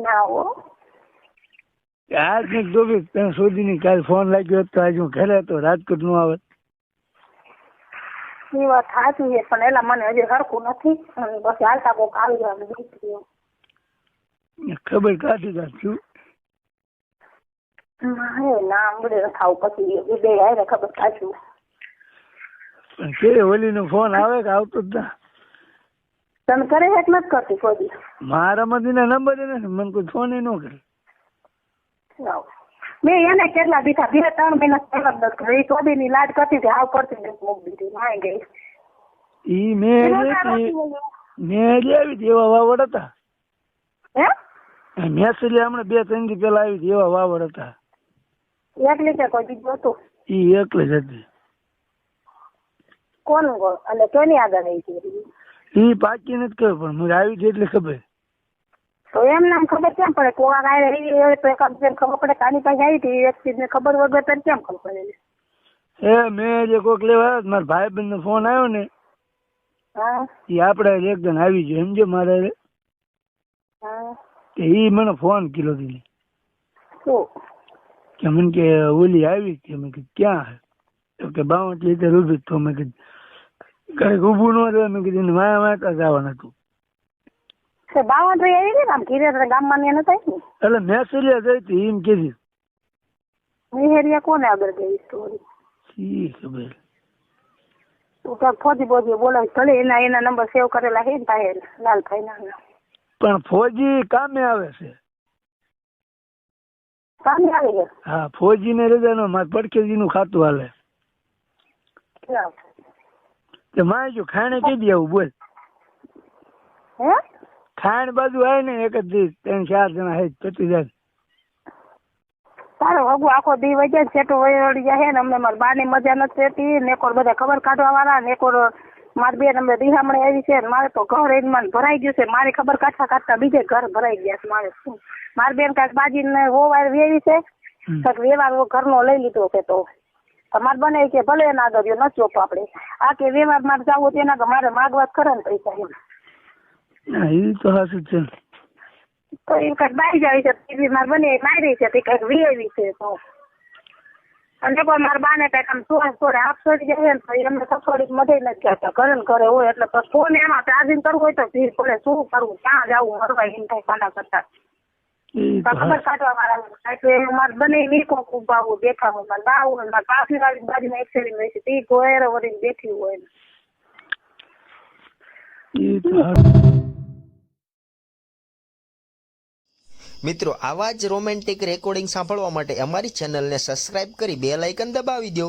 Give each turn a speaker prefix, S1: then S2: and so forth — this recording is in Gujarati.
S1: ના હો
S2: આજ ને જો બી તને શોધીને કાલ ફોન લાગ્યો હતો આજ હું ઘરે હતો રાજકોટ નું આવત.
S1: એ વાત સાચી છે પણ એલા મને હજી હરખું નથી અને પછી હાલતા કોક આવી જાય દીકરીઓ
S2: ખબર કાઢી કાઢશું
S1: હે ના આંગળે રખાવ પછી એ બે હારે ખબર કાઢ્યું
S2: પણ કે ઓલી નો ફોન આવે કે આવતો જ ના.
S1: તમે કરે છે કે નથી કરતી કોઈ દી?
S2: મારા માંથી નંબર ને મને કોઈ ફોન ન કરે.
S1: મેં એને કેટલા દીધા 2-3 મહિના પહેલા જ કરી કોઈ ની લાડ કરતી હતી હાવ કરતી નથી મૂકી દીધી માય ગઈ.
S2: ઈ મેં આવી એવા વાવડ હતા
S1: હે
S2: મેસેલી હમણાં 2-3 દી પેલા આવી એવા વાવડ હતા.
S1: એકલી કે કોઈ બીજું હતું?
S2: ઈ એકલે જ હતી.
S1: કોણ અને કોની આગળ રહી છે?
S2: ઈ પાકી નથી ખબર પણ મને આવી છે એટલે ખબર.
S1: તો એમ નામ ખબર કેમ પડે? કોવા ગાય રહી તો એક ખબર પડે કાની પાસે આવી હતી એક ચીજ ને ખબર વગર તને કેમ ખબર પડે?
S2: એ મેં જે કોક લેવા આવ્યો મારા ભાઈબંધ નો ફોન આવ્યો ને
S1: હા
S2: એ આપડે એકદમ આવી ગયો સમજો મારે
S1: હા
S2: ઈ મને ફોન કર્યો હતી
S1: શું
S2: કે મને કે ઓલી આવી કે મેં કીધું ક્યાં તો કે 52 લીટર રૂપિયા તો મેં કીધું કઈક ઊભું ન રહે મેં કીધું માયા માતા જવાનું હતું.
S1: 52 રહી આવી ને આમ ઘીરે ગામમાં ને નતા ને
S2: એટલે મેસેલિયા જઈ હતી એમ કીધું.
S1: મિહેરિયા કોને આગળ ગઈ સ્ટોરી
S2: શી ખબર.
S1: તું ક્યાંક ફોજી બોજી બોલાવી ભલે એના નંબર સેવ કરેલા છે ને ભાઈ લાલભાઈ ના
S2: પણ ફોજી કામે આવે છે.
S1: સામે આવી ગયા?
S2: હા ફોજી ને રજાનો મારે પડખેજી નું ખાતું હાલે તે મારે જો ખાણે કીધી આવું બોલ.
S1: હે
S2: ખાણ બાજુ આવે ને એક જ દિવસ 3-4 જણા હે પતી જાય.
S1: તારો હગુ આખો દી વજે સેટો વળી જાય ને અમને મારી બાની મજા નથી રહેતી ને કોર બધા ખબર કાઢવા વાળા ને કોર મારી બેન અમને દિહામણે આવી છે મારે તો ઘર એમાં ભરાઈ ગયું છે મારી ખબર કાઢતા બીજે ઘર ભરાઈ ગયા છે મારે શું મારી બેન કાંઈક બાજીને હોવાર વેવી છે કાંઈક વ્યવહાર ઘરનો લઈ લીધો છે તો તમારે બને કે ભલે એના આગળ ન ચોપ આપણે આ કે વ્યવહાર મારે જવું તેના મારે માગવા કરે ને પૈસા એમ
S2: એ તો હાસું છે
S1: તો એ કઈક બાઈ જાય છે મારે બને મારી છે તે કઈક વીએવી છે તો અને કોઈ મારા બાને કઈક આમ થોડે આપ છોડી જાય ને તો એમને થોડીક મદદ નથી કરતા ઘરે ને ઘરે હોય એટલે પછી ફોન એમાં ચાર્જિંગ કરવું હોય તો ભીડ પડે શું કરવું ક્યાં જવું મરવા એમ થાય કાંડા કરતા ખબર કાઢવા વાળા એટલે મારે બને નીકો ઉભા આવું બેઠા હોય મારે બા હોય મારે પાછલી વાળી બાજુમાં એક્સેલિંગ હોય છે તે ગોયરે વળીને બેઠી હોય
S3: મિત્રો આવા જ રોમેન્ટિક રેકોર્ડિંગ સાંભળવા માટે અમારી ચેનલને સબસ્ક્રાઇબ કરી બેલ આઇકન દબાવી દો.